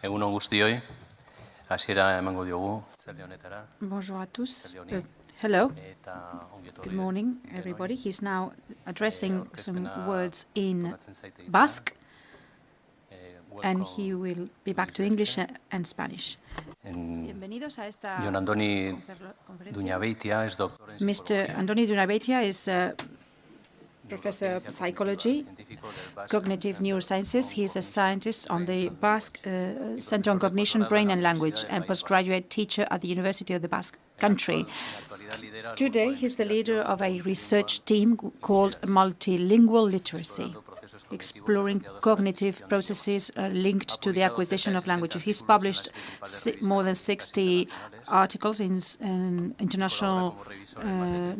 Egun on guztioi, hasiera emango diogu, zaldi honetara. Bonjour à tous. Hello. Good morning, everybody. He's now addressing some words in Basque, and he will be back to English and Spanish. Bienvenidos a esta JON ANDONI DUN ABEITIA es doctor en Mr. Andoni Dun Abeitia is a professor of psychology, cognitive neurosciences. He is a scientist on the Basque Center on Cognition, Brain and Language, and postgraduate teacher at the University of the Basque Country. Today, he's the leader of a research team called Multilingual Literacy, exploring cognitive processes linked to the acquisition of languages. He's published more than 60 articles in international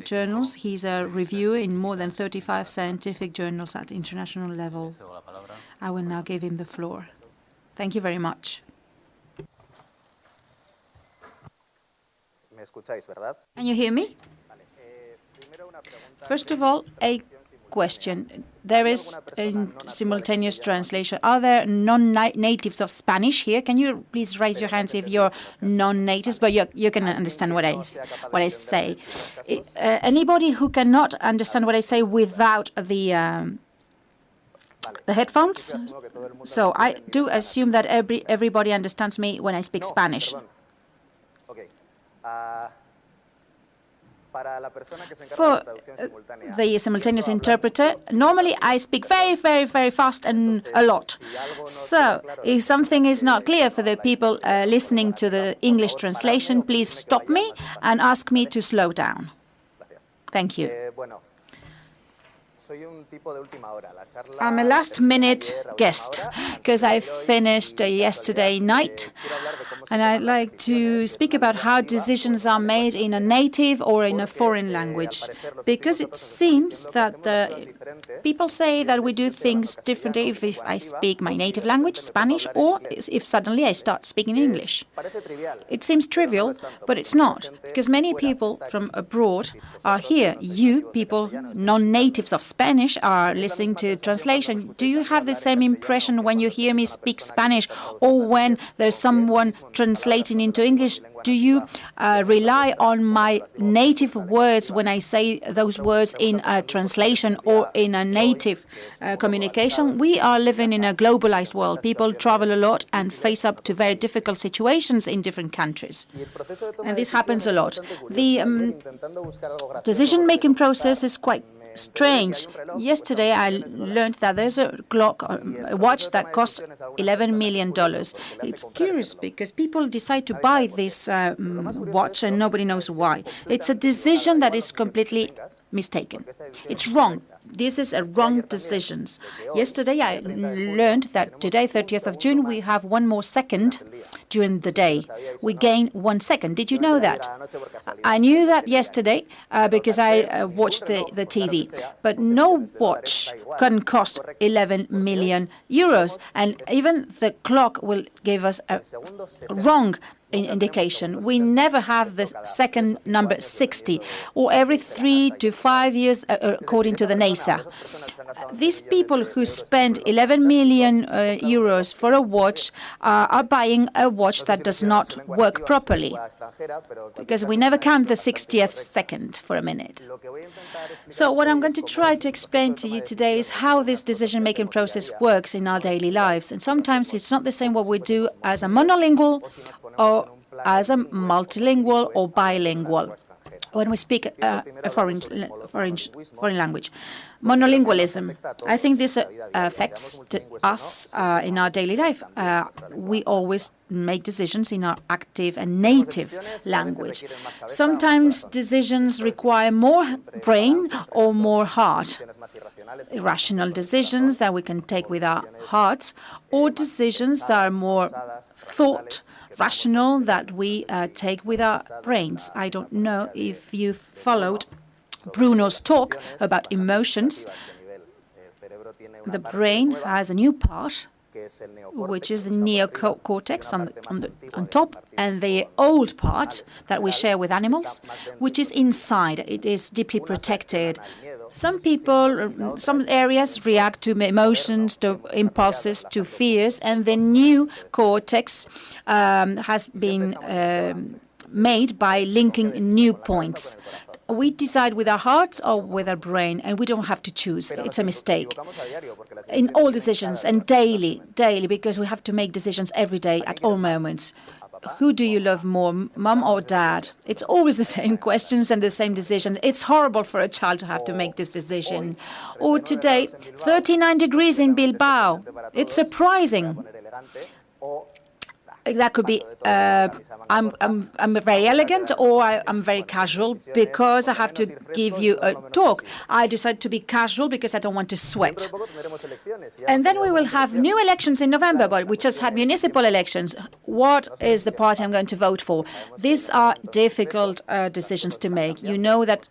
journals. He's a reviewer in more than 35 scientific journals at international level. I will now give him the floor. Thank you very much. Can you hear me? First of all, a question. There is a simultaneous translation. Are there non-natives of Spanish here? Can you please raise your hands if you're non-natives? But you can understand what I say. Anybody who cannot understand what I say without the headphones? So I do assume that everybody understands me when I speak Spanish. For the simultaneous interpreter, normally I speak very, very, very fast and a lot. So if something is not clear for the people listening to the English translation, please stop me and ask me to slow down. Thank you. I'm a last-minute guest because I finished yesterday night, and I'd like to speak about how decisions are made in a native or in a foreign language, because it seems that people say that we do things differently if I speak my native language, Spanish, or if suddenly I start speaking English. It seems trivial, but it's not, because many people from abroad are here. You, people, non-natives of Spanish, are listening to translation. Do you have the same impression when you hear me speak Spanish or when there's someone translating into English? Do you rely on my native words when I say those words in a translation or in a native communication? We are living in a globalized world. People travel a lot and face up to very difficult situations in different countries. And this happens a lot. The decision-making process is quite strange. Yesterday, I learned that there's a watch that costs $11 million. It's curious because people decide to buy this watch and nobody knows why. It's a decision that is completely mistaken. It's wrong. This is a wrong decision. Yesterday, I learned that today, 30th of June, we have one more second during the day. We gain 1 second. Did you know that? I knew that yesterday because I watched the TV. But no watch can cost 11 million euros. And even the clock will give us a wrong indication. We never have the second number 60, or every 3 to 5 years, according to the NASA. These people who spend 11 million euros for a watch are buying a watch that does not work properly, because we never count the 60th second for a minute. So what I'm going to try to explain to you today is how this decision-making process works in our daily lives. And sometimes it's not the same what we do as a monolingual or as a multilingual or bilingual when we speak a foreign language. Monolingualism, I think this affects us in our daily life. We always make decisions in our active and native language. Sometimes decisions require more brain or more heart. Irrational decisions that we can take with our hearts, or decisions that are more thought rational that we take with our brains. I don't know if you followed Bruno's talk about emotions. The brain has a new part which is the neocortex on top, and the old part that we share with animals, which is inside. It is deeply protected. Some people, some areas react to emotions, to impulses, to fears, and the new cortex has been made by linking new points. We decide with our hearts or with our brain, and we don't have to choose. It's a mistake. In all decisions, and daily, because we have to make decisions every day at all moments. Who do you love more, mum or dad? It's always the same questions and the same decisions. It's horrible for a child to have to make this decision. Or today, 39 degrees in Bilbao. It's surprising. That could be I'm very elegant or I'm very casual because I have to give you a talk. I decide to be casual because I don't want to sweat. And then we will have new elections in November, but we just had municipal elections. What is the party I'm going to vote for? These are difficult decisions to make. You know that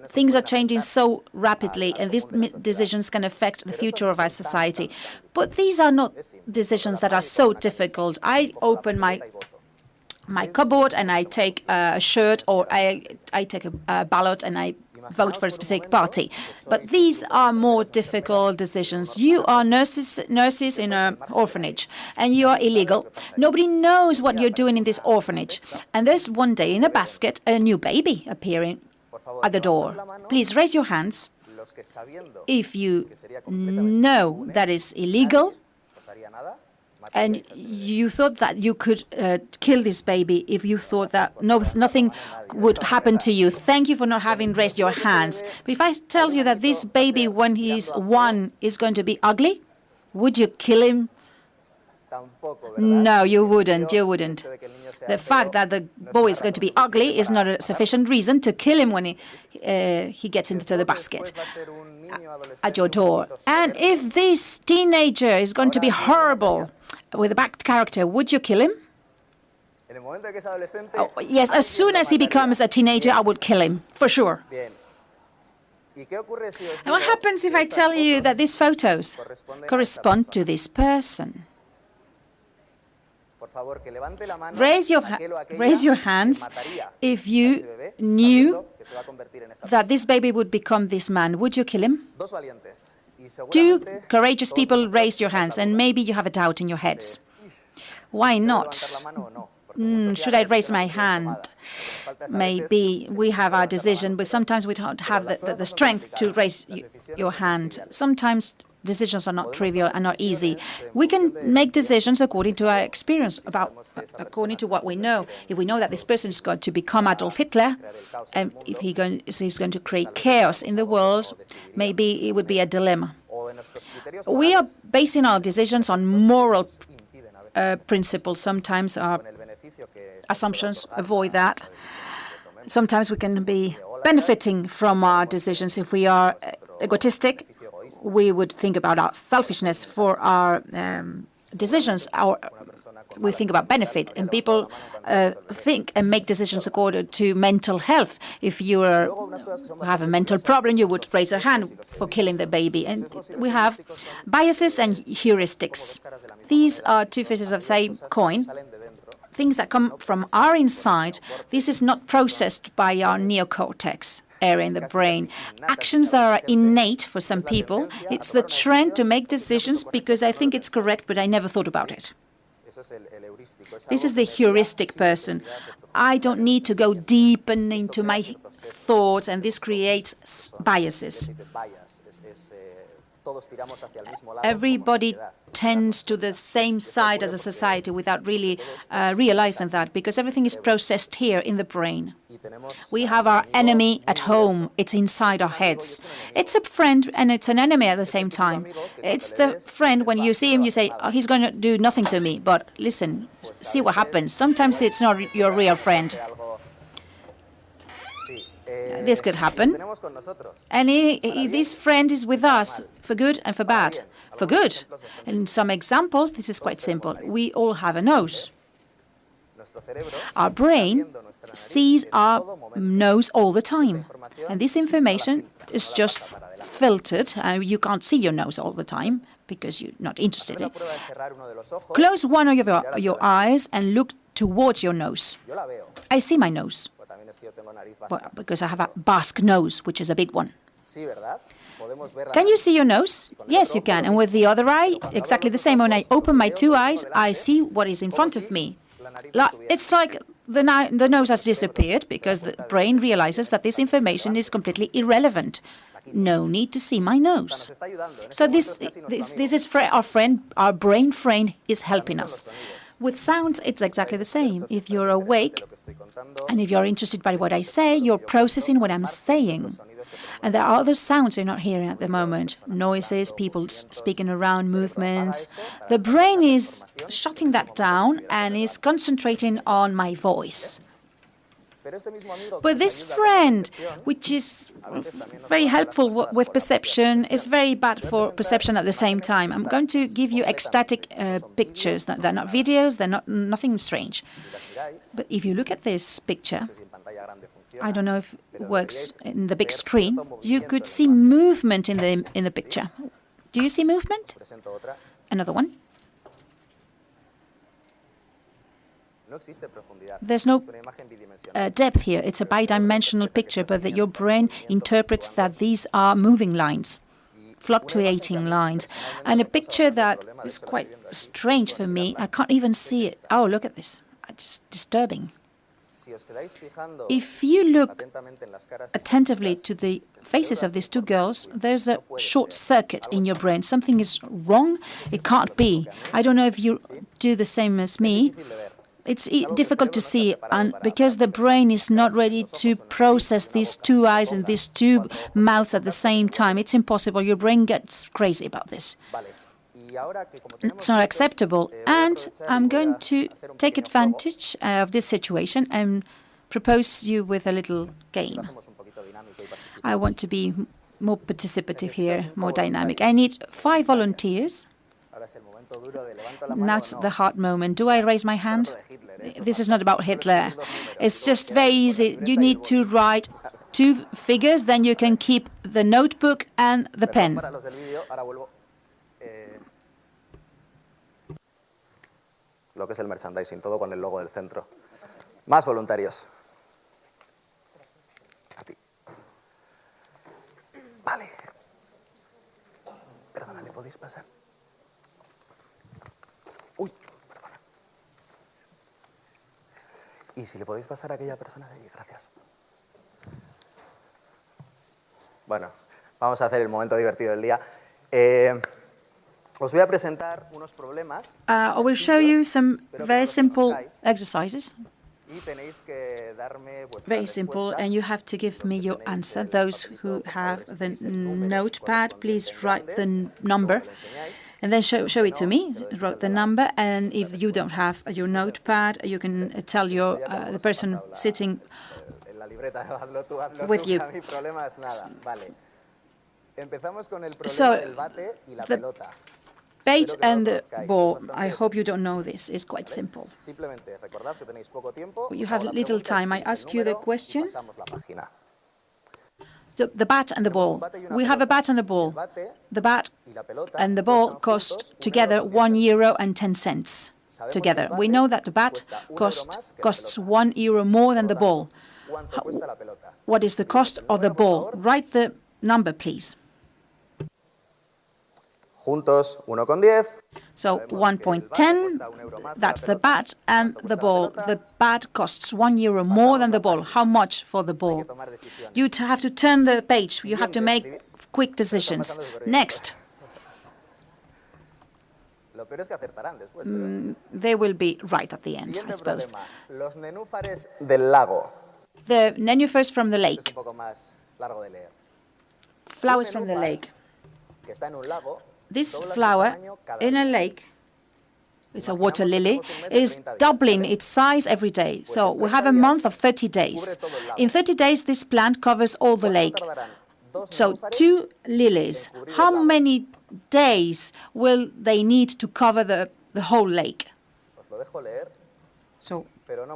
things are changing so rapidly, and these decisions can affect the future of our society. But these are not decisions that are so difficult. I open my cupboard and I take a shirt, or I take a ballot and I vote for a specific party. But these are more difficult decisions. You are nurses in an orphanage, and you are illegal. Nobody knows what you're doing in this orphanage. And there's one day in a basket a new baby appearing at the door. Please raise your hands if you know that is illegal and you thought that you could kill this baby, if you thought that nothing would happen to you. Thank you for not having raised your hands. But if I tell you that this baby, when he's 1, is going to be ugly, would you kill him? No, you wouldn't. You wouldn't. The fact that the boy is going to be ugly is not a sufficient reason to kill him when he gets into the basket at your door. And if this teenager is going to be horrible with a bad character, would you kill him? Oh, yes, as soon as he becomes a teenager, I would kill him, for sure. And what happens if I tell you that these photos correspond to this person? Raise your hands if you knew that this baby would become this man. Would you kill him? 2 courageous people raise your hands, and maybe you have a doubt in your heads. Why not? Should I raise my hand? Maybe we have our decision, but sometimes we don't have the strength to raise your hand. Sometimes decisions are not trivial and not easy. We can make decisions according to our experience, according to what we know. If we know that this person is going to become Adolf Hitler, and if he's going to create chaos in the world, maybe it would be a dilemma. We are basing our decisions on moral principles. Sometimes our assumptions avoid that. Sometimes we can be benefiting from our decisions. If we are egotistic, we would think about our selfishness for our decisions. We think about benefit, and people think and make decisions according to mental health. If you have a mental problem, you would raise your hand for killing the baby. And we have biases and heuristics. These are 2 faces of the same coin. Things that come from our inside. This is not processed by our neocortex area in the brain. Actions that are innate for some people. It's the trend to make decisions because I think it's correct, but I never thought about it. This is the heuristic person. I don't need to go deep into my thoughts, and this creates biases. Everybody tends to the same side as a society without really realizing that, because everything is processed here in the brain. We have our enemy at home. It's inside our heads. It's a friend and it's an enemy at the same time. It's the friend, when you see him, you say, oh, he's going to do nothing to me. But listen, see what happens. Sometimes it's not your real friend. This could happen. And this friend is with us for good and for bad. For good. In some examples, this is quite simple. We all have a nose. Our brain sees our nose all the time. And this information is just filtered. You can't see your nose all the time, because you're not interested in it. Close one of your eyes and look towards your nose. I see my nose, because I have a Basque nose, which is a big one. Can you see your nose? Yes, you can. And with the other eye, exactly the same. When I open my two eyes, I see what is in front of me. It's like the nose has disappeared because the brain realizes that this information is completely irrelevant. No need to see my nose. So this is our brain friend is helping us. With sounds, it's exactly the same. If you're awake and if you're interested by what I say, you're processing what I'm saying. And there are other sounds you're not hearing at the moment. Noises, people speaking around, movements. The brain is shutting that down and is concentrating on my voice. But this friend, which is very helpful with perception, is very bad for perception at the same time. I'm going to give you ecstatic pictures. They're not videos, they're not nothing strange. But if you look at this picture, I don't know if it works in the big screen, you could see movement in the picture. Do you see movement? Another one. There's no depth here. It's a bidimensional picture, but that your brain interprets that these are moving lines, fluctuating lines. And a picture that is quite strange for me, I can't even see it. Oh, look at this. It's just disturbing. If you look attentively to the faces of these two girls, there's a short circuit in your brain. Something is wrong. It can't be. I don't know if you do the same as me. It's difficult to see, and because the brain is not ready to process these two eyes and these two mouths at the same time. It's impossible. Your brain gets crazy about this. It's not acceptable. And I'm going to take advantage of this situation and propose you with a little game. I want to be more participative here, more dynamic. I need 5 volunteers. Now it's the hard moment. Do I raise my hand? This is not about Hitler. It's just very easy. You need to write 2 figures, then you can keep the notebook and the pen. Lo que es el merchandising, todo con el logo del centro. Más voluntarios. A ti. Vale. Perdona, ¿le podéis pasar? Uy, perdona. Y si le podéis pasar a aquella persona de allí, gracias. Bueno, vamos a hacer el momento divertido del día. Os voy a presentar unos problemas. I will show you some very simple exercises. Very simple, and you have to give me your answer. Those who have the notepad, please write the number and then show it to me. Write the number, and if you don't have your notepad, you can tell your the person sitting with you. So, the bait and the ball, I hope you don't know this, is quite simple. You have little time. I ask you the question. The bat and the ball. We have a bat and a ball. The bat and the ball cost together €1.10 together. We know that the bat costs €1 more than the ball. What is the cost of the ball? Write the number, please. Juntos, 1,10. So 1.10, that's the bat and the ball. The bat costs €1 more than the ball. How much for the ball? You have to turn the page. You have to make quick decisions. Next. They will be right at the end, I suppose. The nenúfares from the lake. Flowers from the lake. This flower in a lake, it's a water lily, is doubling its size every day. So we have a month of 30 days. In 30 days, this plant covers all the lake. So 2 lilies. How many days will they need to cover the whole lake? So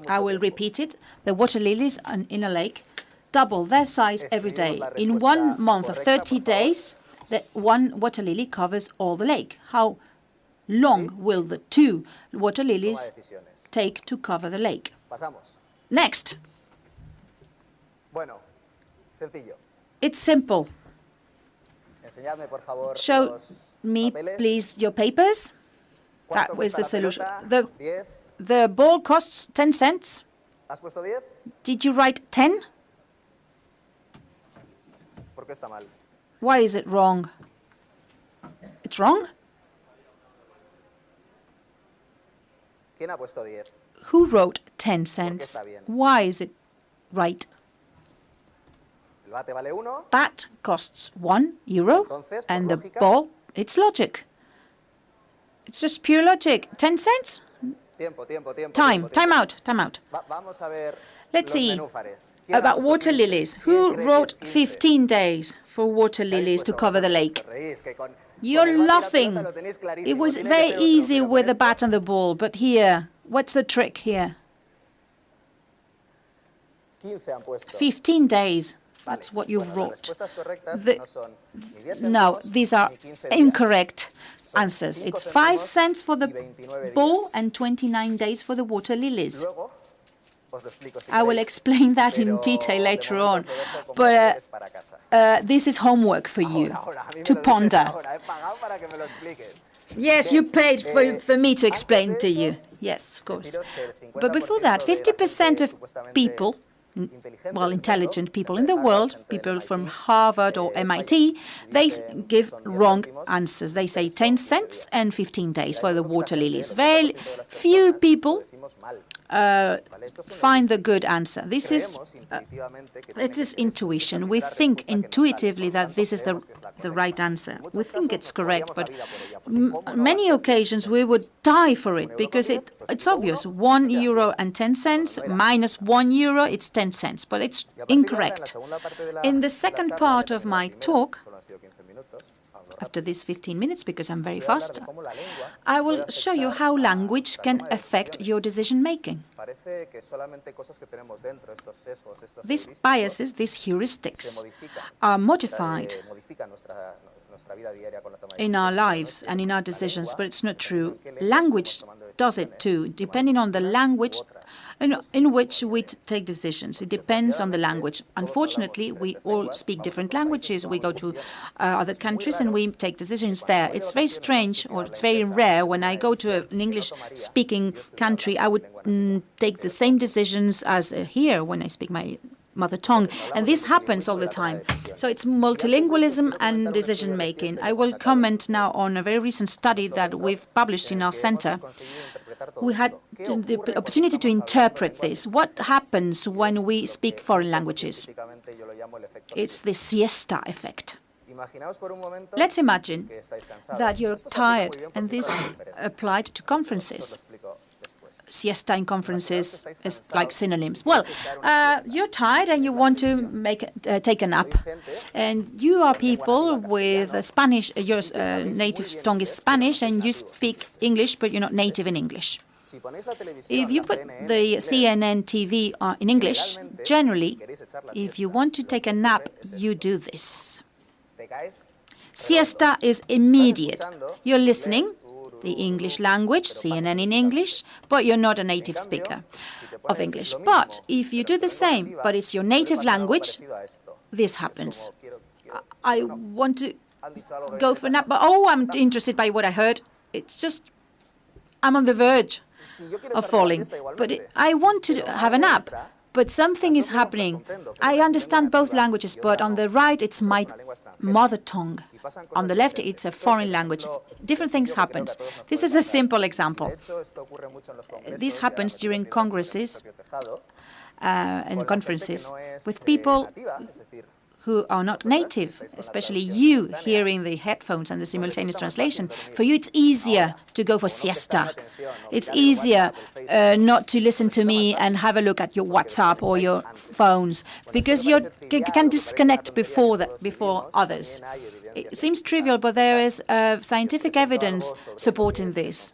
I will repeat it. The water lilies in a lake double their size every day. In 1 month of 30 days, that one water lily covers all the lake. How long will the 2 water Toma lilies decisiones. take to cover the lake? Pasamos. Next. Bueno, sencillo. It's simple. Enseñadme, por favor, Show los me, papeles. please, your papers. ¿Cuánto That was cuesta the la solution. pelota? 10. The ball costs 10 cents. ¿Has puesto 10? Did you write 10? ¿Por qué está mal? Why is it wrong? It's wrong? ¿Quién ha puesto 10? Who wrote 10 cents? está bien? Why is it right? El bate vale 1. Bat costs €1, Entonces, por and the lógica- ball, it's logic. It's just pure logic. 10 cents? Tiempo. Time out. Vamos a ver Let's los see nenúfares. ¿Quién ha about puesto water 15? lilies. ¿Quién Who cree que wrote es 15? 15 days for water ¿Qué habéis lilies to puesto cover the vosotros? lake? Os reís, que con You're el bate y la laughing. pelota lo tenéis It clarísimo. was Tiene que very ser otro, easy pero with the con bat and the ball, but here, what's the trick here? 15 han puesto. 15 days. Vale. That's what you Bueno, las wrote. respuestas correctas The- no son ni 10 No, céntimos, these are ni 15 días. incorrect Son answers. 5 It's 5 céntimos cents for the y 29 ball días. and 29 days for the water lilies. Luego os lo explico si I will queréis, explain that in pero detail de later momento on. os lo dejo como But deberes para casa. this is homework for you Ahora, a mí me to lo dices ponder. ahora, he pagado para que me lo expliques. Yes, you paid for me to antes explain de to you. eso, Yes, of course. deciros que el 50% But before that, de la 50% gente of supuestamente people, inteligente well, del intelligent mundo, people gente in the de Harvard, world, gente people del from MIT, Harvard or MIT, they dicen give son 10 wrong céntimos, answers. They say son 10 15 cents días. and 15 days for Hay the muy poquita water gente, lilies. el Very 80% de las few personas people lo decimos mal, ¿vale? Esto es un find the heurístico. good answer. This is Creemos intuitivamente que tiene it que is ser esa. intuition. Esa We es la think respuesta que nos sale. intuitively Por lo that tanto, this is creemos que es la the correcta. right answer. En We muchos think casos it's nos correct, jugaríamos la but vida por ella, porque ¿cómo no va a many ser? occasions we would die for it €1 because con 10, it's pues obvious. quito 1 1, euro ya and 10 cents Bueno, no era. minus €1, it's 10 cents, but it's Y a partir de ahora, en la incorrect. segunda parte de la- In the de la second charla, part ya of termino la my primera, talk, solo han sido 15 minutos, hablo after rápido. these 15 minutes, because I'm very Os voy a hablar fast, de cómo la lengua I will puede show you afectar how a language nuestra can toma de affect your decisiones. decision making. Parece que solamente cosas que tenemos dentro, estos sesgos, estos These heurísticos, biases, these se heuristics, modifican. are modified Modifican nuestra vida diaria con la toma de in our decisiones, pero no lives es and in our cierto. La decisions, lengua, but it's not true. dependiendo en qué lengua Language estemos tomando does it decisiones, too, depending on the unas language u otras. in which we take decisions. It depends on the language. Unfortunately, we all speak different languages. We go to other countries and we take decisions there. It's very strange, or it's very rare. When I go to an English-speaking country, I would take the same decisions as here when I speak my mother tongue, and this happens all the time. So it's multilingualism and decision making. I will comment now on a very recent study that we've published in our center. We had the opportunity to interpret this. What happens when we speak foreign languages? It's the siesta effect. Let's imagine that you're tired, and this applied to conferences. Siesta in conferences is like synonyms. Well, you're tired and you want to take a nap, and you are people with Spanish. Your native tongue is Spanish, and you speak English, but you're not native in English. If you put the CNN TV in English, generally, if you want to take a nap, you do this. Siesta is immediate. You're listening the English language, CNN in English, but you're not a native speaker of English. But if you do the same, but it's your native language, this happens. I want to go for a nap, but I'm interested by what I heard. It's just, I'm on the verge of falling. But I want to have a nap, but something is happening. I understand both languages, but on the right, it's my mother tongue. On the left, it's a foreign language. Different things happen. This is a simple example. This happens during congresses and conferences with people who are not native, especially you hearing the headphones and the simultaneous translation. For you, it's easier to go for siesta. It's easier not to listen to me and have a look at your WhatsApp or your phones, because you can disconnect before others. It seems trivial, but there is scientific evidence supporting this.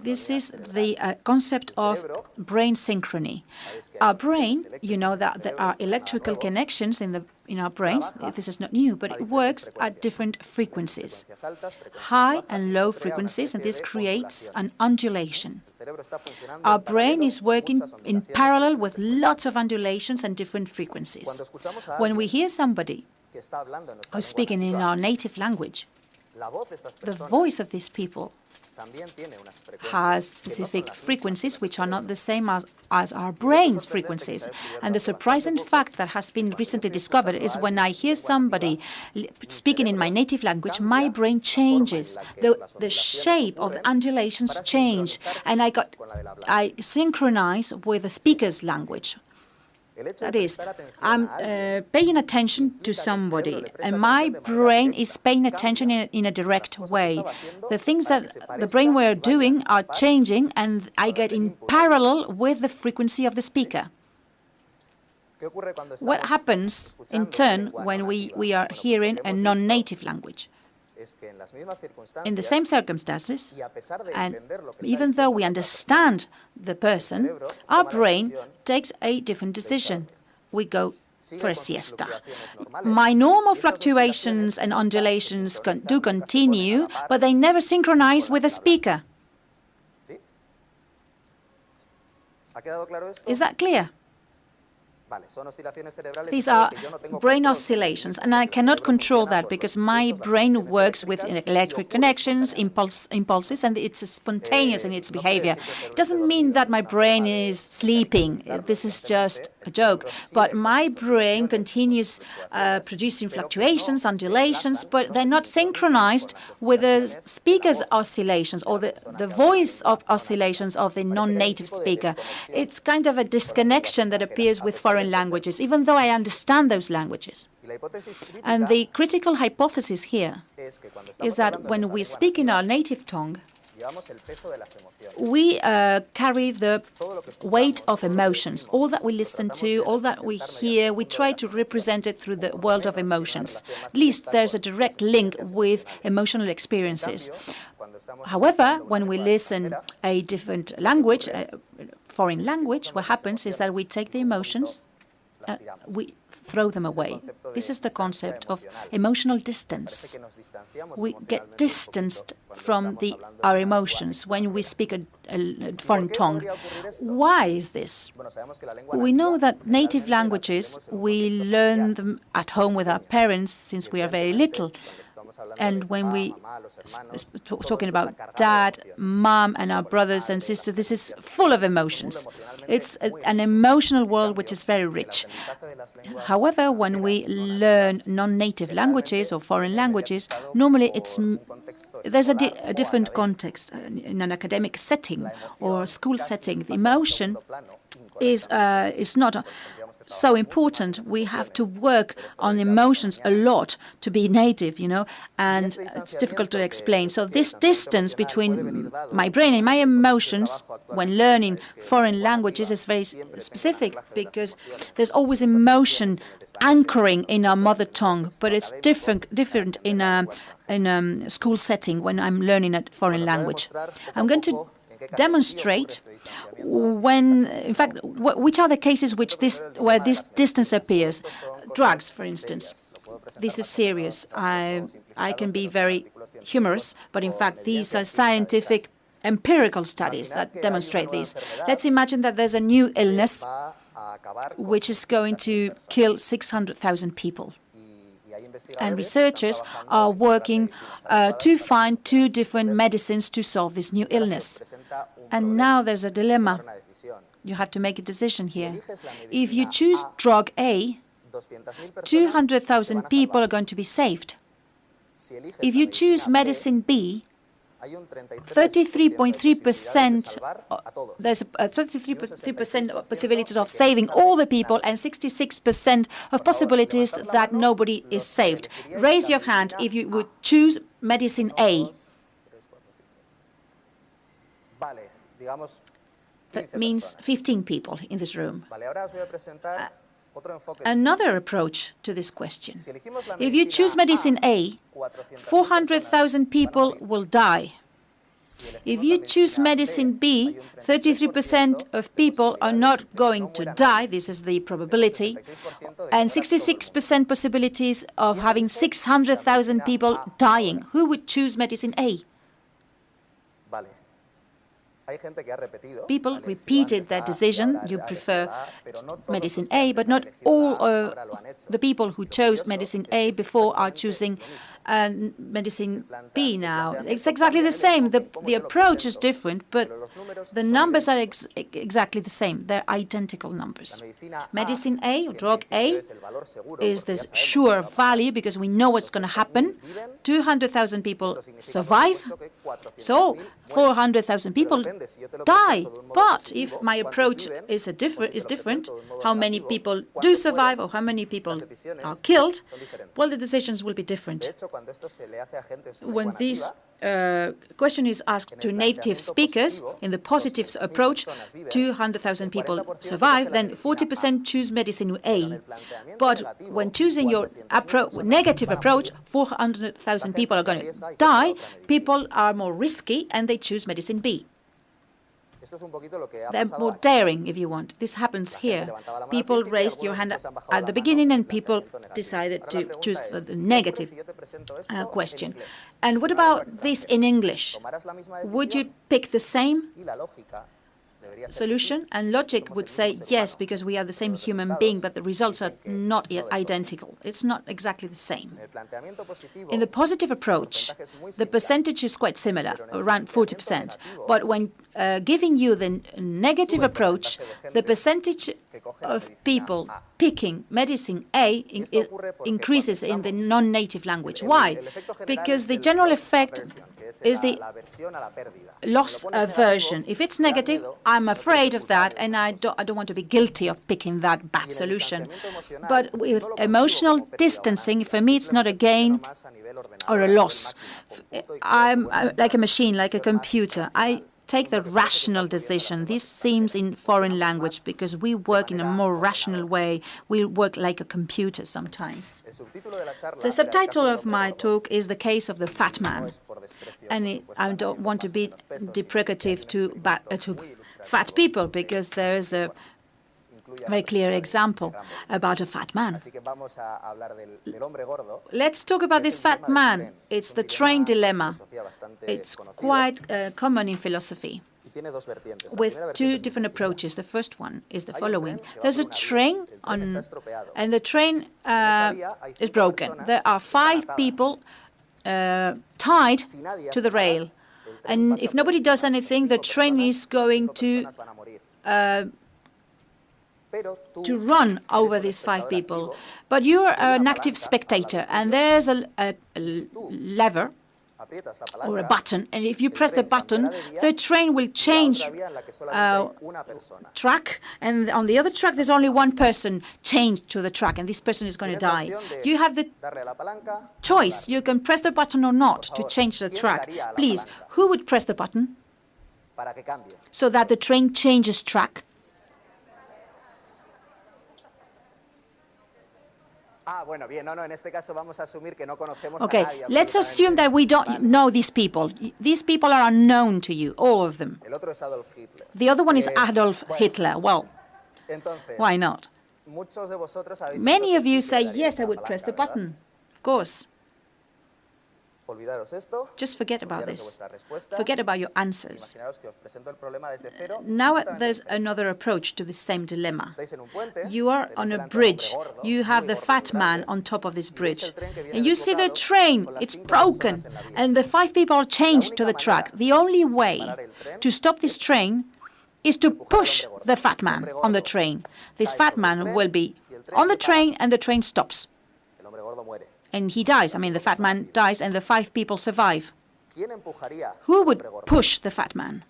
This is the concept of brain synchrony. Our brain, you know that there are electrical connections in the in our brains. This is not new, but it works at different frequencies, high and low frequencies, and this creates an undulation. Our brain is working in parallel with lots of undulations and different frequencies. When we hear somebody who's speaking in our native language, the voice of these people has specific frequencies which are not the same as our brain's frequencies. And the surprising fact that has been recently discovered is when I hear somebody speaking in my native language, my brain changes. The shape of the undulations change, and I synchronize with the speaker's language. That is, I'm paying attention to somebody, and my brain is paying attention in a direct way. The things that the brain were doing are changing, and I get in parallel with the frequency of the speaker. What happens, in turn, when we are hearing a non-native language? In the same circumstances, and even though we understand the person, our brain takes a different decision. We go for a siesta. My normal fluctuations and undulations do continue, but they never synchronize with the speaker. Is that clear? These are brain oscillations, and I cannot control that because my brain works with electric connections, impulses, and it's spontaneous in its behavior. It doesn't mean that my brain is sleeping. This is just a joke. But my brain continues producing fluctuations, undulations, but they're not synchronized with the speaker's oscillations or the voice of oscillations of the non-native speaker. It's kind of a disconnection that appears with foreign languages, even though I understand those languages. And the critical hypothesis here is that when we speak in our native tongue, we carry the weight of emotions. All that we listen to, all that we hear, we try to represent it through the world of emotions. At least there's a direct link with emotional experiences. However, when we listen a different language, foreign language, what happens is that we take the emotions, we throw them away. This is the concept of emotional distance. We get distanced from our emotions when we speak a foreign tongue. Why is this? We know that native languages, we learn them at home with our parents since we are very little. And when we talking about dad, mom, and our brothers and sisters, this is full of emotions. It's an emotional world which is very rich. However, when we learn non-native languages or foreign languages, normally there's a different context in an academic setting or school setting. The emotion is not so important. We have to work on emotions a lot to be native, and it's difficult to explain. So this distance between my brain and my emotions when learning foreign languages is very specific because there's always emotion anchoring in our mother tongue, but it's different in a school setting when I'm learning a foreign language. I'm going to demonstrate which are the cases where this distance appears. Drugs, for instance. This is serious. I can be very humorous, but in fact, these are scientific, empirical studies that demonstrate this. Let's imagine that there's a new illness which is going to kill 600,000 people. And researchers are working to find 2 different medicines to solve this new illness. And now there's a dilemma. You have to make a decision here. If you choose drug A, 200,000 people are going to be saved. If you choose medicine B, 33.3%, there's a 33% possibilities of saving all the people and 66% of possibilities that nobody is saved. Raise your hand if you would choose medicine A. That means 15 people in this room. Another approach to this question. If you choose medicine A, 400,000 people will die. If you choose medicine B, 33% of people are not going to die, this is the probability, and 66% possibilities of having 600,000 people dying. Who would choose medicine A? People repeated their decision. You prefer medicine A, but not all the people who chose medicine A before are choosing medicine B now. It's exactly the same. The approach is different, but the numbers are exactly the same. They're identical numbers. Medicine A, or drug A, is this sure value because we know what's going to happen. 200,000 people survive, so 400,000 people die. But if my approach is different, how many people do survive or how many people are killed, well, the decisions will be different. When this question is asked to native speakers, in the positive approach, 200,000 people survive, then 40% choose medicine A. But when choosing your negative approach, 400,000 people are going to die, people are more risky and they choose medicine B. They're more daring, if you want. This happens here. People raised your hand at the beginning and people decided to choose the negative question. And what about this in English? Would you pick the same solution? And logic would say yes, because we are the same human being, but the results are not yet identical. It's not exactly the same. In the positive approach, the percentage is quite similar, around 40%. But when giving you the negative approach, the percentage of people picking medicine A increases in the non-native language. Why? Because the general effect is the loss aversion. If it's negative, I'm afraid of that, and I don't want to be guilty of picking that bad solution. But with emotional distancing, for me, it's not a gain or a loss. I'm like a machine, like a computer. I take the rational decision. This seems in foreign language because we work in a more rational way. We work like a computer sometimes. The subtitle of my talk is The Case of the Fat Man. And I don't want to be deprecative to fat people because there is a very clear example about a fat man. Let's talk about this fat man. It's the train dilemma. It's quite common in philosophy, with two different approaches. The first one is the following. There's a train, and the train is broken. There are 5 people tied to the rail. And if nobody does anything, the train is going to run over these 5 people. But you're an active spectator, and there's a lever or a button, and if you press the button, the train will change track, and on the other track there's only one person changed to the track, and this person is going to die. You have the choice. You can press the button or not to change the track. Please, who would press the button so that the train changes track? Okay, let's assume that we don't know these people. These people are unknown to you, all of them. The other one is Adolf Hitler. Well, why not? Many of you say, yes, I would press the button. Of course. Just forget about this. Forget about your answers. Now there's another approach to the same dilemma. You are on a bridge. You have the fat man on top of this bridge. And you see the train. It's broken. And the 5 people are changed to the track. The only way to stop this train is to push the fat man on the train. This fat man will be on the train, and the train stops. And he dies. I mean, the fat man dies and the 5 people survive. Who would push the fat man?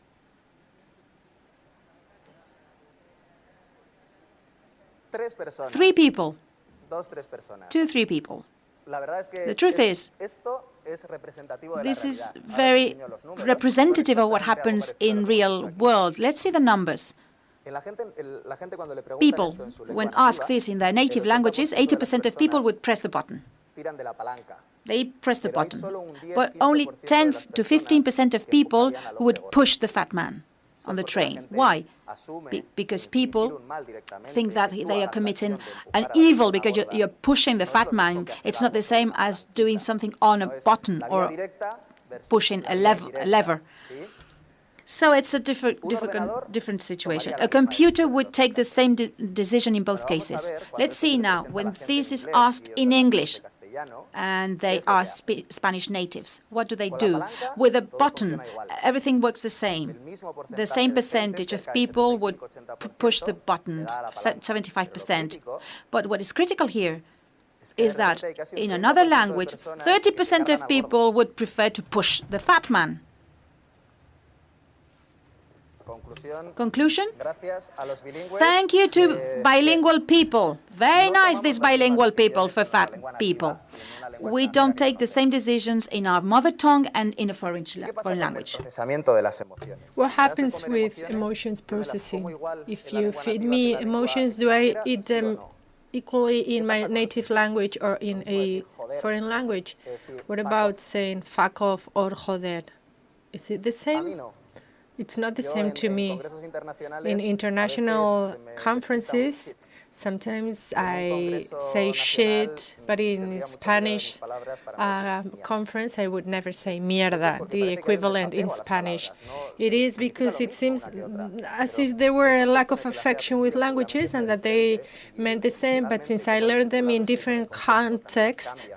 3 people. 2, 3 people. The truth is, this is very representative of what happens in real world. Let's see the numbers. People, when asked this in their native languages, 80% of people would press the button. tiran de la palanca. They press the button. But only 10 to 15% of people who would push the fat man on the train. Why? Because people think that they are committing an evil because you're pushing the fat man. It's not the same as doing something on a button or pushing a lever. So it's a different situation. A computer would take the same decision in both cases. Let's see now, when this is asked in English, and they are Spanish natives, what do they do? With a button, everything works the same. The same percentage of people would push the buttons, 75%. But what is critical here is that in another language, 30% of people would prefer to push the fat man. Conclusion? Thank you to bilingual people. Very nice, these bilingual people for fat people. We don't take the same decisions in our mother tongue and in a foreign language. What happens with emotions processing? If you feed me emotions, do I eat them equally in my native language or in a foreign language? What about saying fuck off or joder? Is it the same? It's not the same to me. In international conferences, sometimes I say shit, but in Spanish conference, I would never say mierda, the equivalent in Spanish. It is because it seems as if there were a lack of affection with languages and that they meant the same, but since I learned them in different contexts,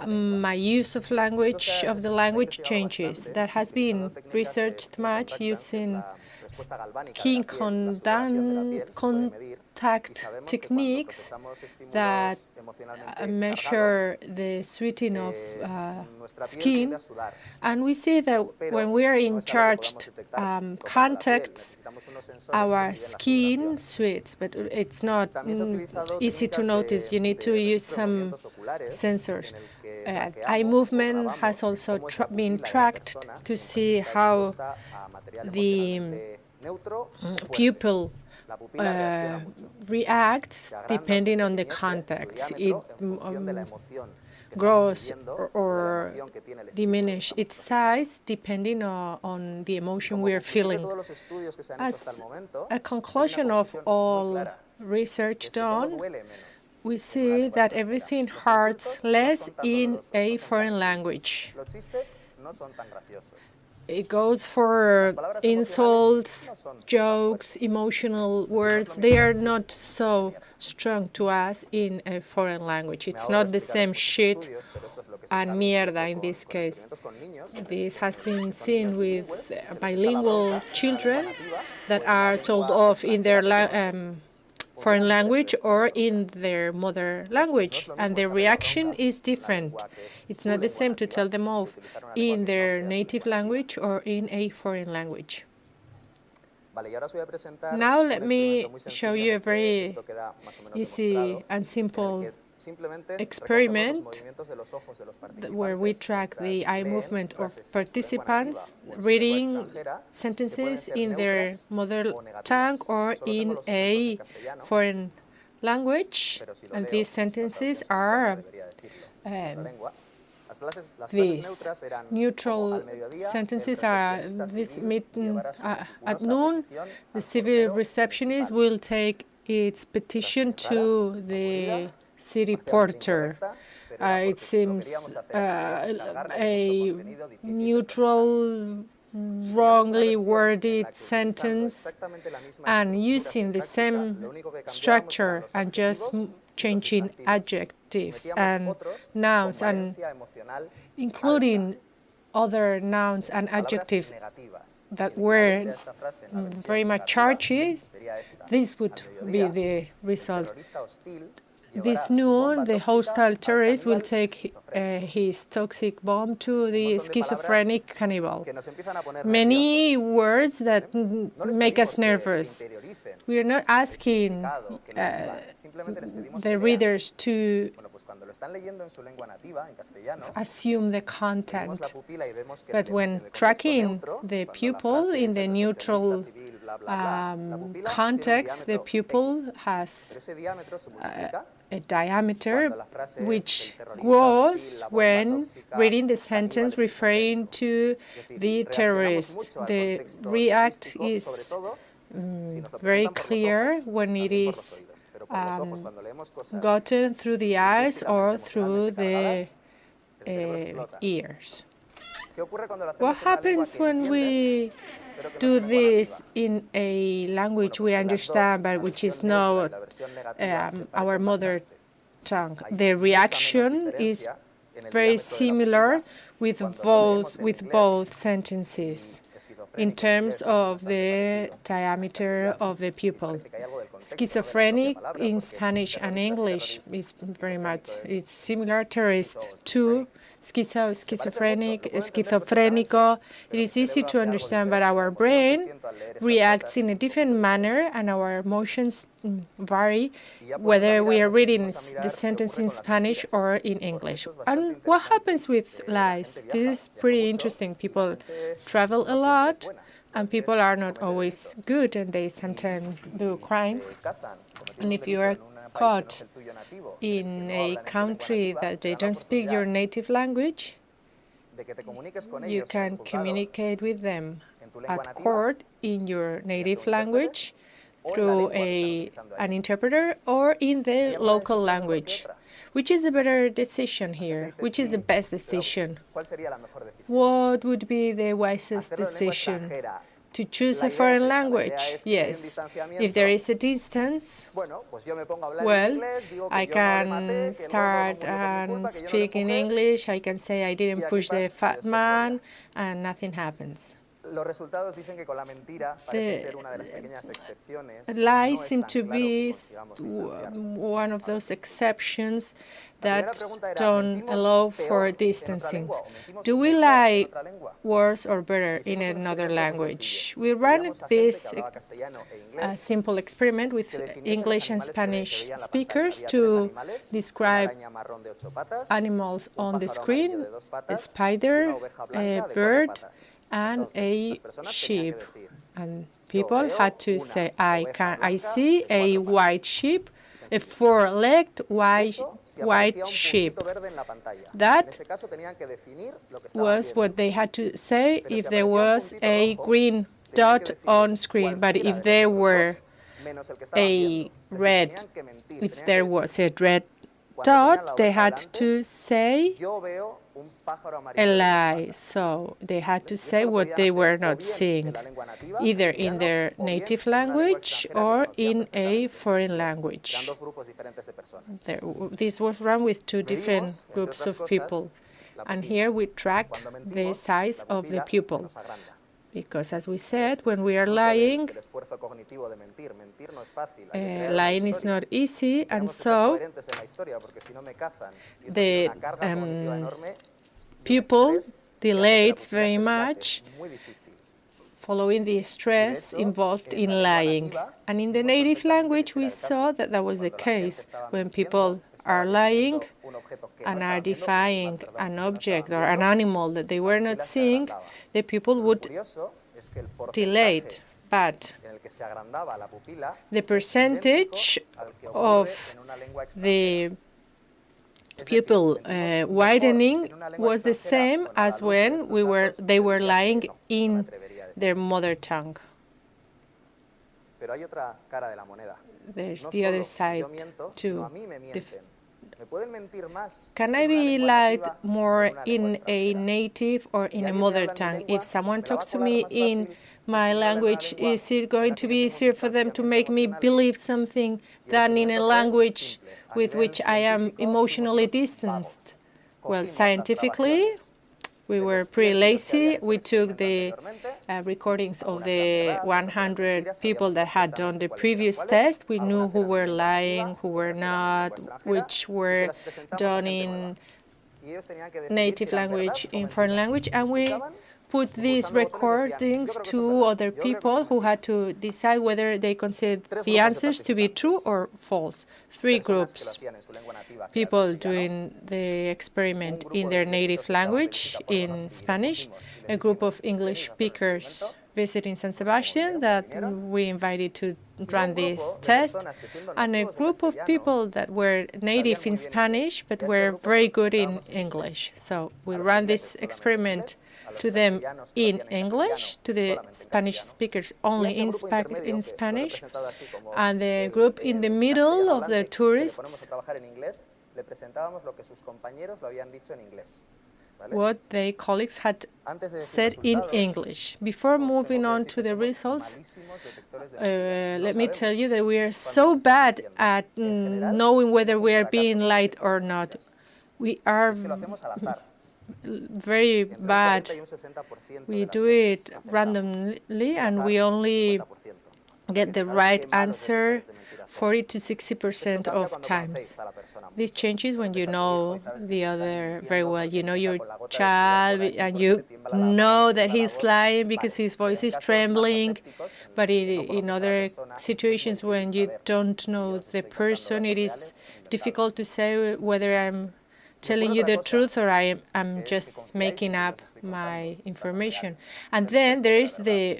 my use of the language changes. That has been researched much using skin contact techniques that measure the sweating of skin. And we see that when we are in charged contexts, our skin sweats, but it's not easy to notice. You need to use some sensors. Eye movement has also been tracked to see how the pupil reacts depending on the context. It grows or diminish its size depending on the emotion we are feeling. As a conclusion of all research done, we see that everything hurts less in a foreign language. It goes for insults, jokes, emotional words. They are not so strong to us in a foreign language. It's not the same shit and mierda in this case. This has been seen with bilingual children that are told off in their foreign language or in their mother language, and their reaction is different. It's not the same to tell them off in their native language or in a foreign language. Now let me show you a very easy and simple experiment where we track the eye movement of participants reading sentences in their mother tongue or in a foreign language, and these sentences are these neutral sentences are this meeting at noon. The civil receptionist will take its petition to the city porter. It seems a neutral, wrongly worded sentence, and using the same structure and just changing adjectives and nouns and including other nouns and adjectives that were very much charged, this would be the result. This noon, the hostile terrorist will take his toxic bomb to the schizophrenic cannibal. Many words that make us nervous. We are not asking the readers to assume the content, but when tracking the pupil in the neutral context, the pupil has a diameter which grows when reading the sentence referring to the terrorist. The react is very clear when it is gotten through the eyes or through the ears. What happens when we do this in a language we understand but which is not our mother tongue? The reaction is very similar with both sentences in terms of the diameter of the pupil. Schizophrenic in Spanish and English is very much, it's similar. Terrorist to schizophrenic, schizofrenico. It is easy to understand, but our brain reacts in a different manner and our emotions vary whether we are reading the sentence in Spanish or in English. And what happens with lies? This is pretty interesting. People travel a lot and people are not always good and they sometimes do crimes. And if you are caught in a country that they don't speak your native language, you can communicate with them at court in your native language through an interpreter or in the local language. Which is a better decision here? Which is the best decision? What would be the wisest decision? To choose a foreign language? Yes. If there is a distance, well, I can start and speak in English. I can say I didn't push the fat man, and nothing happens. The lies seem to be one of those exceptions that don't allow for distancing. Do we lie worse or better in another language? We ran this simple experiment with English and Spanish speakers to describe animals on the screen: a spider, a bird, and a sheep. And people had to say, I see a white sheep, a four-legged white sheep. That was what they had to say if there was a green dot on screen. But if there were if there was a red dot, they had to say a lie. So they had to say what they were not seeing, either in their native language or in a foreign language. This was run with two different groups of people. And here we tracked the size of the pupil. Because, as we said, when we are lying, lying is not easy, and so the pupil delays very much following the stress involved in lying. And in the native language, we saw that that was the case. When people are lying and are defying an object or an animal that they were not seeing, the pupil would delay it. But the percentage of the pupil widening was the same as when they were lying in their mother tongue. There's the other side too. Can I be lied more in a native or in a mother tongue? If someone talks to me in my language, is it going to be easier for them to make me believe something than in a language with which I am emotionally distanced? Well, scientifically, we were pretty lazy. We took the recordings of the 100 people that had done the previous test. We knew who were lying, who were not, which were done in native language, in foreign language, and we put these recordings to other people who had to decide whether they considered the answers to be true or false. Three groups: people doing the experiment in their native language, in Spanish, a group of English speakers visiting San Sebastian that we invited to run this test, and a group of people that were native in Spanish but were very good in English. So we ran this experiment to them in English, to the Spanish speakers only in Spanish, and the group in the middle of the tourists, what their colleagues had said in English. Before moving on to the results, let me tell you that we are so bad at knowing whether we are being lied or not. We are very bad. We do it randomly, and we only get the right answer 40 to 60% of times. This changes when you know the other very well. You know your child, and you know that he's lying because his voice is trembling. But in other situations, when you don't know the person, it is difficult to say whether I'm telling you the truth or I'm just making up my information. And then there is the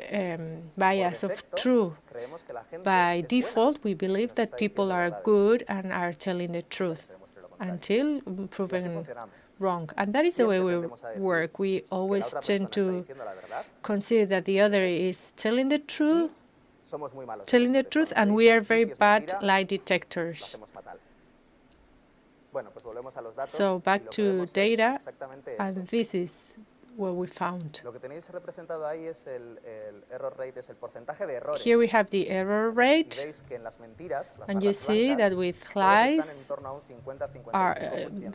bias of true. By default, we believe that people are good and are telling the truth until proven wrong. And that is the way we work. We always tend to consider that the other is telling the truth, and we are very bad lie detectors. So back to data, and this is what we found. Here we have the error rate, and you see that with lies,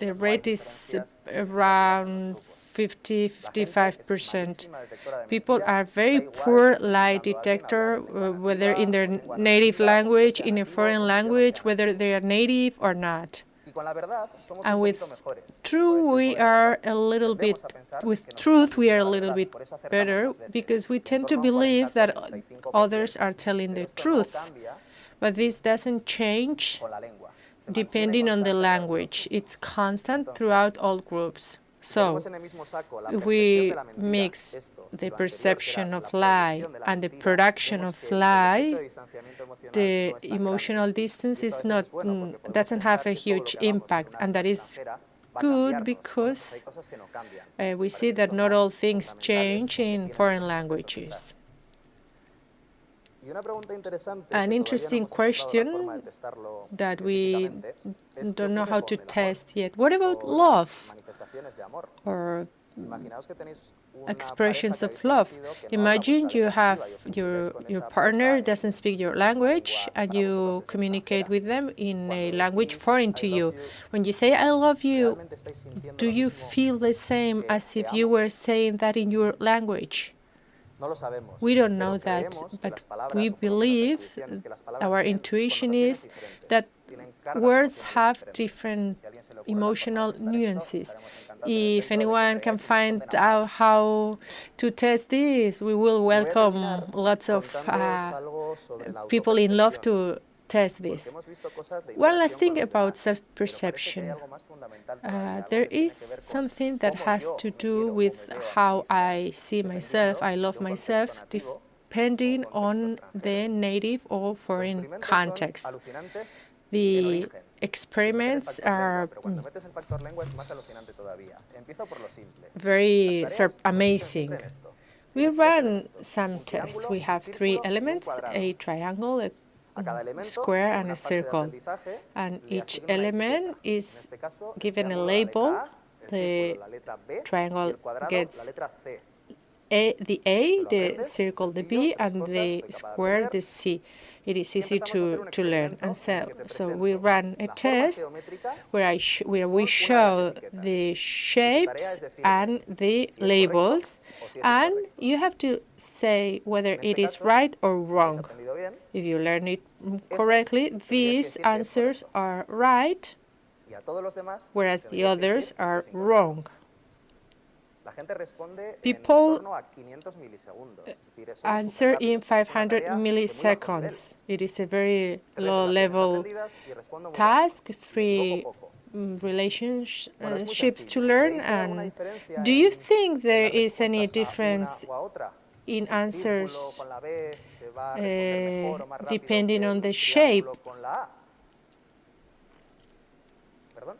the rate is around 50–55%. People are very poor lie detector, whether in their native language, in a foreign language, whether they are native or not. And with truth, we are a little bit better, because we tend to believe that others are telling the truth. But this doesn't change depending on the language. It's constant throughout all groups. So if we mix the perception of lie and the production of lie, the emotional distance doesn't have a huge impact, and that is good because we see that not all things change in foreign languages. An interesting question that we don't know how to test yet. What about love or expressions of love? Imagine you have your partner doesn't speak your language, and you communicate with them in a language foreign to you. When you say "I love you," do you feel the same as if you were saying that in your language? We don't know that, but we believe, our intuition is that words have different emotional nuances. If anyone can find out how to test this, we will welcome lots of people in love to test this. One last thing about self-perception. There is something that has to do with how I see myself, I love myself, depending on the native or foreign context. The experiments are very amazing. We ran some tests. We have 3 elements, a triangle, a square, and a circle. And each element is given a label. The triangle gets the A, the circle the B, and the square the C. It is easy to learn. And so we ran a test where we show the shapes and the labels, and you have to say whether it is right or wrong. If you learn it correctly, these answers are right, whereas the others are wrong. People answer in 500 milliseconds. It is a very low-level task, 3 relationships to learn. And do you think there is any difference in answers con la B se va a responder mejor o más rápido depending que on el the shape. triángulo con la A. ¿Perdón?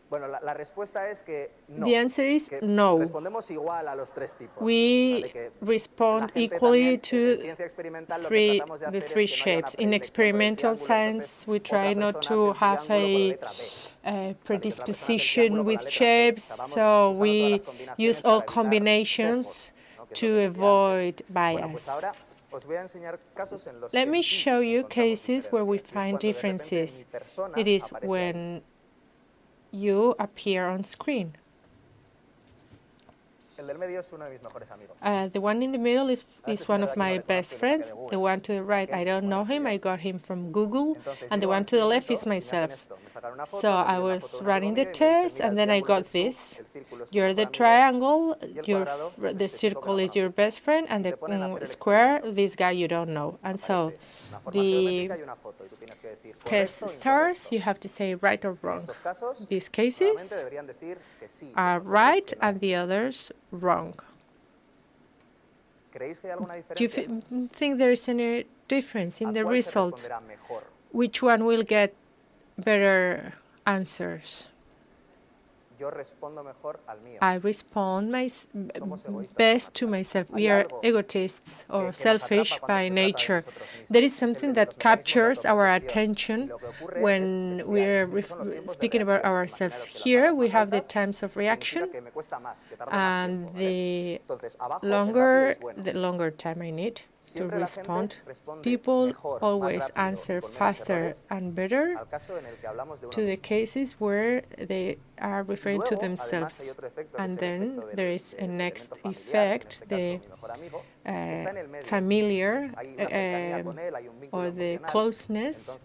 Bueno, la respuesta es que no. The answer is que no. respondemos igual a los tres tipos. We ¿vale? Que respond la gente equally también, to en ciencia experimental lo que tratamos de the hacer three es que no haya una shapes. In predicción por el experimental triángulo, science, entonces we otra try not persona to hace el have triángulo con la a letra B. predisposition with shapes, so we use all combinations to avoid bias. Let me show you cases where we find differences. It is when you appear on screen. The one in the middle is one of my best friends. The one to the right, I don't know him. I got him from Google. And the one to the left is myself. So I was running the test, and then I got this. You're the triangle, the circle is your best friend, and the square, this guy you don't know. And so the test starts, you have to say right or wrong. These cases are right and the others wrong. Do you think there is any difference in the result? Which one will get better answers? I respond best to myself. We are egotists or selfish by nature. There is something that captures our attention when we're speaking about ourselves. Here we have the times of reaction, and the longer time I need to respond. People always answer faster and better to the cases where they are referring to themselves. And then there is a next effect, the familiar or the closeness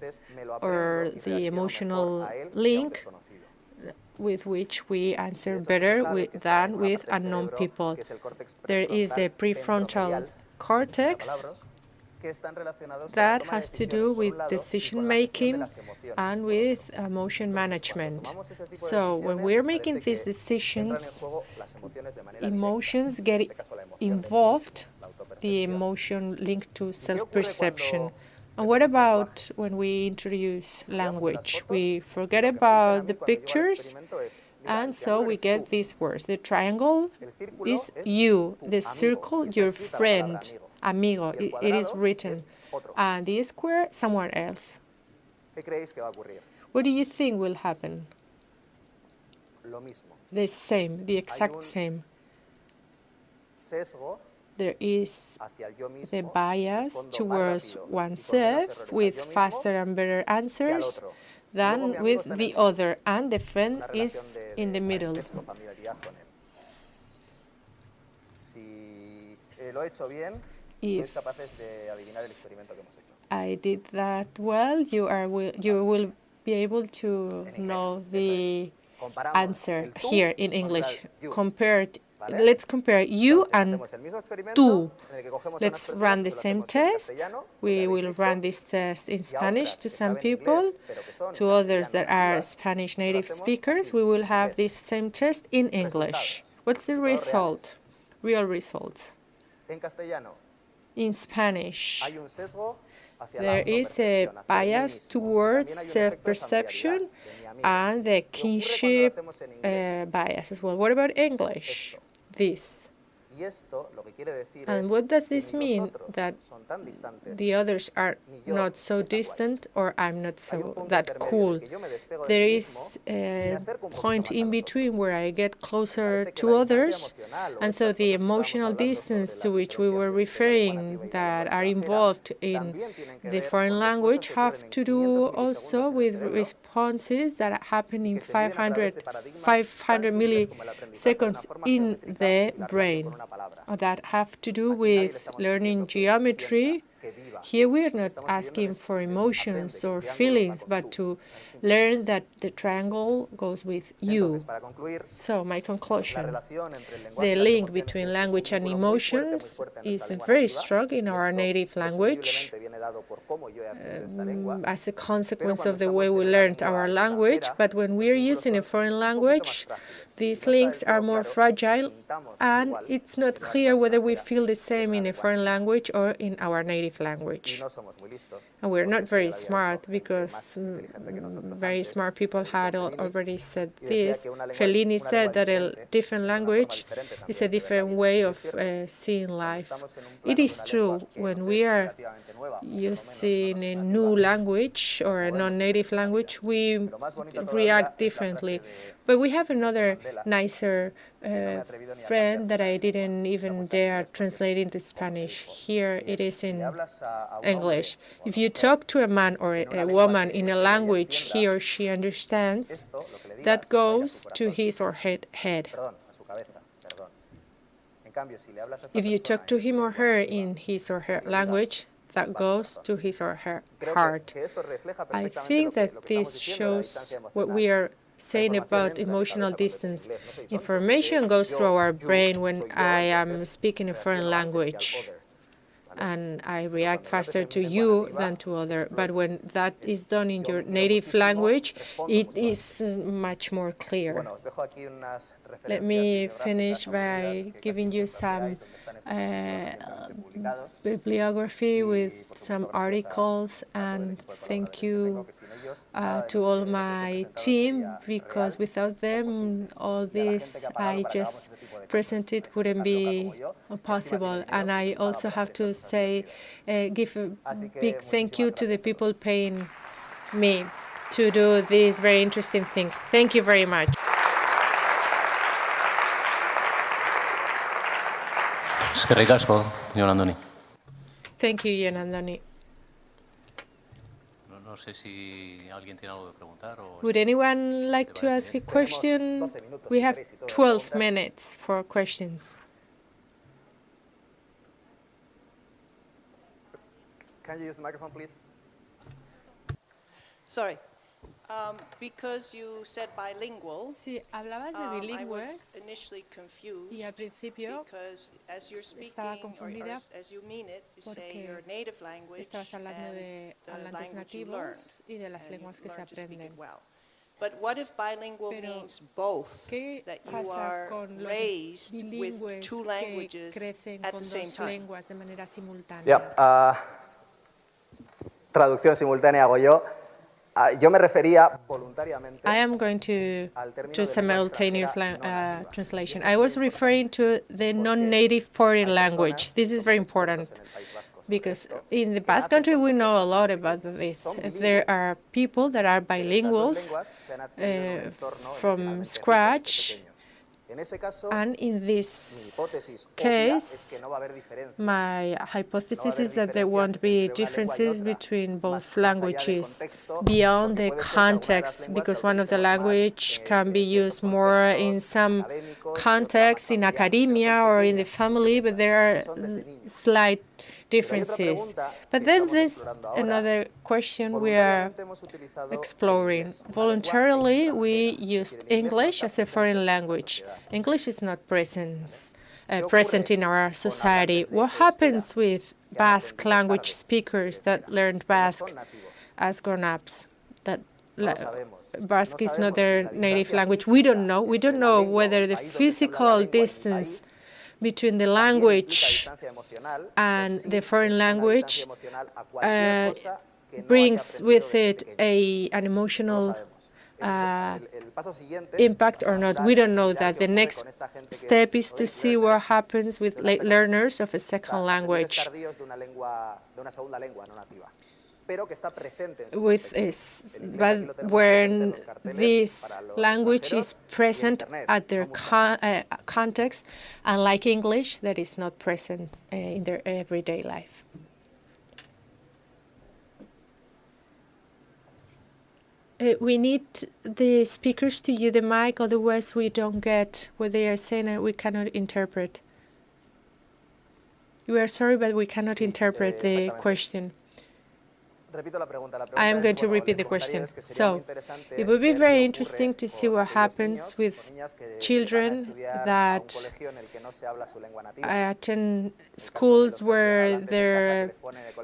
or the emotional link with which we answer better than with unknown people. There is the prefrontal cortex that has to do with decision-making and with emotion management. So when we're making these decisions, emotions get involved, the emotion linked to self-perception. And what about when we introduce language? We forget about the pictures, and so we get these words. The triangle is you, the circle, your friend, amigo, it is written, and the square, somewhere else. What do you think will happen? The same, the exact same. There is the bias towards oneself with faster and better answers than with the other, and the friend is in the middle. If I did that well, you will be able to know the answer here in English. Let's compare you and tú. Let's run the same test. We will run this test in Spanish to some people. To others that are Spanish native speakers, we will have this same test in English. What's the result? Real results. In Spanish, there is a bias towards self-perception and the kinship bias as well. What about English? This. And what does this mean? That the others are not so distant, or I'm not so that cool. There is a point in between where I get closer to others, and so the emotional distance to which we were referring that are involved in the foreign language have to do also with responses that happen in 500 milliseconds in the brain. That have to do with learning geometry. Here we are not asking for emotions or feelings, but to learn that the triangle goes with you. So my conclusion, the link between language and emotions is very strong in our native language. as a consequence of the way we learned our language, but when we are using a foreign language, these links are more fragile, and it's not clear whether we feel the same in a foreign language or in our native language. And we're not very smart, because very smart people had already said this. Fellini said that a different language is a different way of seeing life. It is true, when we are using a new language or a non-native language, we react differently. But we have another nicer friend that I didn't even dare translate into Spanish. Here it is in English. If you talk to a man or a woman in a language he or she understands, that goes to his or her head. If you talk to him or her in his or her language, that goes to his or her heart. I think that this shows what we are saying about emotional distance. Information goes through our brain when I am speaking a foreign language, and I react faster to you than to other. But when that is done in your native language, it is much more clear. Let me finish by giving you some bibliography with some articles, and thank you to all my team, because without them all this I just presented wouldn't be possible. And I also have to say, give a big thank you to the people paying me to do these very interesting things. Thank you very much. Eskerrik asko, Jon Andoni. Thank you, Jon Andoni. No sé si alguien tiene algo que preguntar o... Would anyone like to ask a question? We have 12 minutes for questions. Can you use the microphone, please? Sorry. Because you said bilingual, Si hablabas de I bilingües, was initially confused y al principio because as you're speaking estaba or confundida as you mean it, you say porque your native language estabas hablando de and the hablantes language you learned, nativos y de las and you lenguas que se learn to speak aprenden. it well. But what if bilingual Pero, means both, ¿Qué that you pasa are con los raised with bilingües two que languages crecen at con the same dos time? lenguas de manera simultánea? Yeah, traducción simultánea hago yo. Yo me refería voluntariamente I am going to al término do de lengua simultaneous extranjera no nativa. translation. Y esto I es was muy referring to the non-native foreign hay language. personas This que is somos very expertos important, en el País Vasco sobre because esto, in the que Basque nacen Country con we dos know a lenguas lot y about que this. son There bilingües, are people that are pero estas dos bilinguals lenguas se han adquirido en un entorno from emocionalmente rico scratch, desde pequeños. En ese caso, and in mi this hipótesis obvia es que case, no va a haber diferencias. my hypothesis is that there won't be differences between both languages beyond the context, because one of the language can be used more in some context, in academia or in the family, but there are slight differences. But then there's another question we are exploring. Voluntarily, we used English as a foreign language. English is not present in our society. What happens with Basque language speakers that learned Basque as grown-ups? That Basque is not their native language. We don't know. We don't know whether the physical distance between the language and the foreign language brings with it an emotional impact or not. We don't know that. The next step is to see what happens with late learners of a second language. But when this language is present at their context, unlike English, that is not present in their everyday life. We need the speakers to use the mic, otherwise we don't get what they are saying and we cannot interpret. We are sorry, but we cannot interpret the question. I am going to repeat the question. So, it would be very interesting to see what happens with children that attend schools where their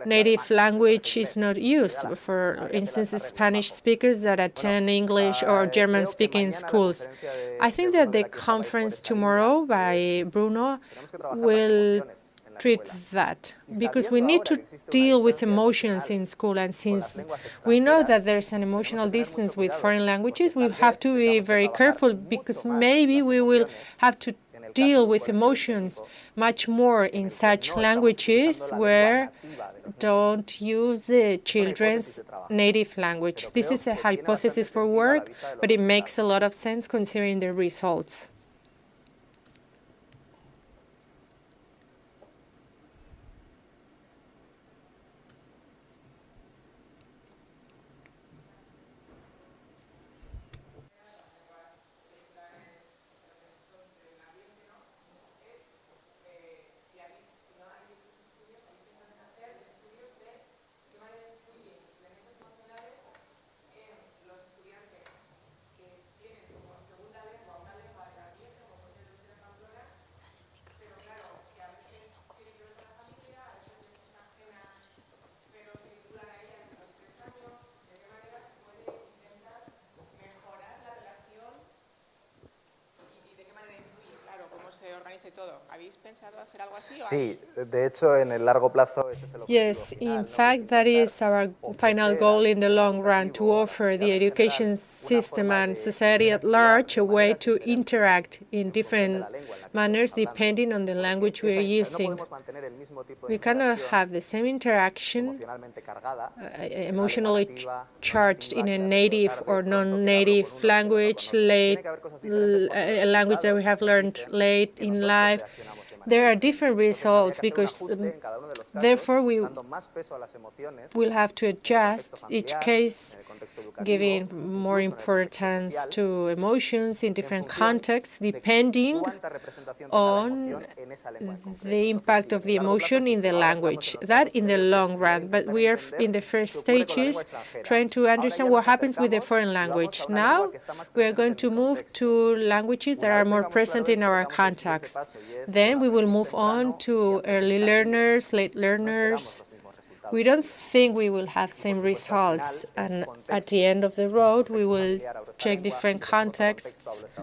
native language is not used. For instance, Spanish speakers that attend English or German-speaking schools. I think that the conference tomorrow by Bruno will treat that, because we need to deal with emotions in school, and since we know that there's an emotional distance with foreign languages, we have to be very careful, because maybe we will have to deal with emotions much more in such languages where don't use the children's native language. This is a hypothesis for work, but it makes a lot of sense considering the results. Sí, de hecho, en el largo plazo ese es el objetivo Yes, final, in ¿no? fact, that is our final goal in the long run, to offer the education system and society at large a way to interact in different manners depending on the language we are using. We cannot have the same interaction emotionally charged in a native or non-native language, a language that we have learned late in life. There are different results, because therefore we will have to adjust each case, giving more importance to emotions in different contexts, depending on the impact of the emotion in the language. That in the long run, but we are in the first stages trying to understand what happens with the foreign language. Now we are going to move to languages that are more present in our context. Then we will move on to early learners, late learners. We don't think we will have same results, and at the end of the road we will check different contexts.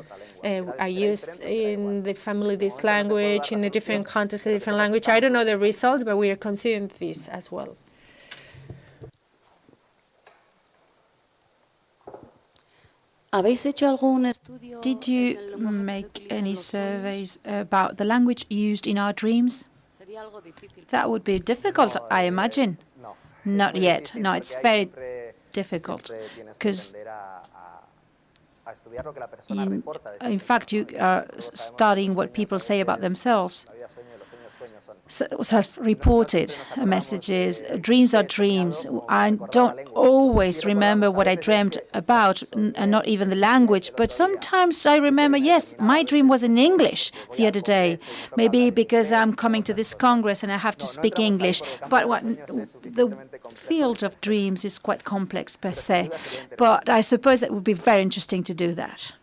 I use in the family this language, in a different context a different language. I don't know the results, but we are considering this as well. Did you make any surveys about the language used in our dreams? That would be difficult, I imagine. Not yet. No, it's very difficult, because in fact you are studying what people say about themselves. So as reported messages, dreams are dreams. I don't always remember what I dreamt about, and not even the language, but sometimes I remember, yes, my dream was in English the other day, maybe because I'm coming to this Congress and I have to speak English, but the field of dreams is quite complex per se, but I suppose it would be very interesting to do that.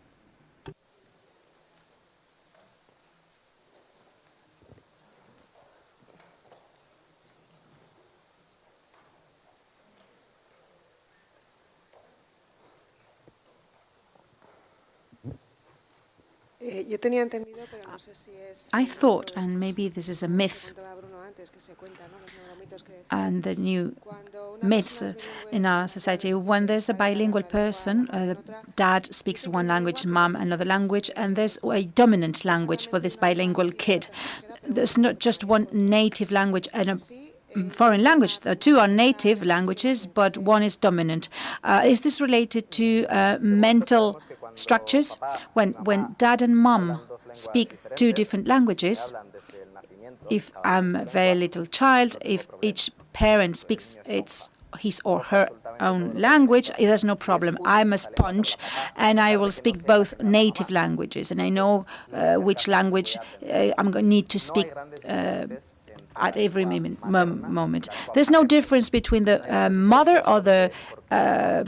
I thought, and maybe this is a myth, and the new myths in our society, when there's a bilingual person, dad speaks one language, mom another language, and there's a dominant language for this bilingual kid. There's not just one native language and a foreign language. The two are native languages, but one is dominant. Is this related to mental structures? When dad and mom speak two different languages, if I'm a very little child, if each parent speaks his or her own language, there's no problem. I'm a sponge, and I will speak both native languages, and I know which language I'm going to need to speak at every moment. There's no difference between the mother or the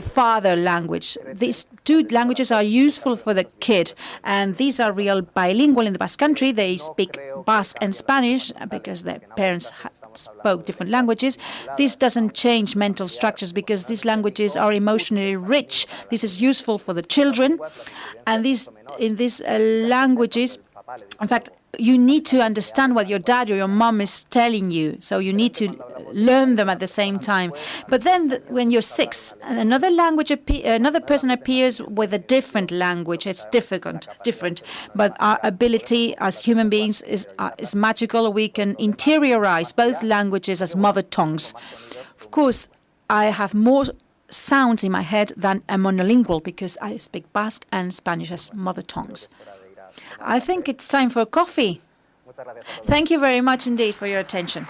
father language. These two languages are useful for the kid, and these are real bilingual in the Basque Country. They speak Basque and Spanish because their parents spoke different languages. This doesn't change mental structures because these languages are emotionally rich. This is useful for the children, and in these languages, in fact, you need to understand what your dad or your mom is telling you, so you need to learn them at the same time. But then when you're 6, and another person appears with a different language, it's different. But our ability as human beings is magical. We can interiorize both languages as mother tongues. Of course, I have more sounds in my head than a monolingual because I speak Basque and Spanish as mother tongues. I think it's time for coffee. Thank you very much indeed for your attention.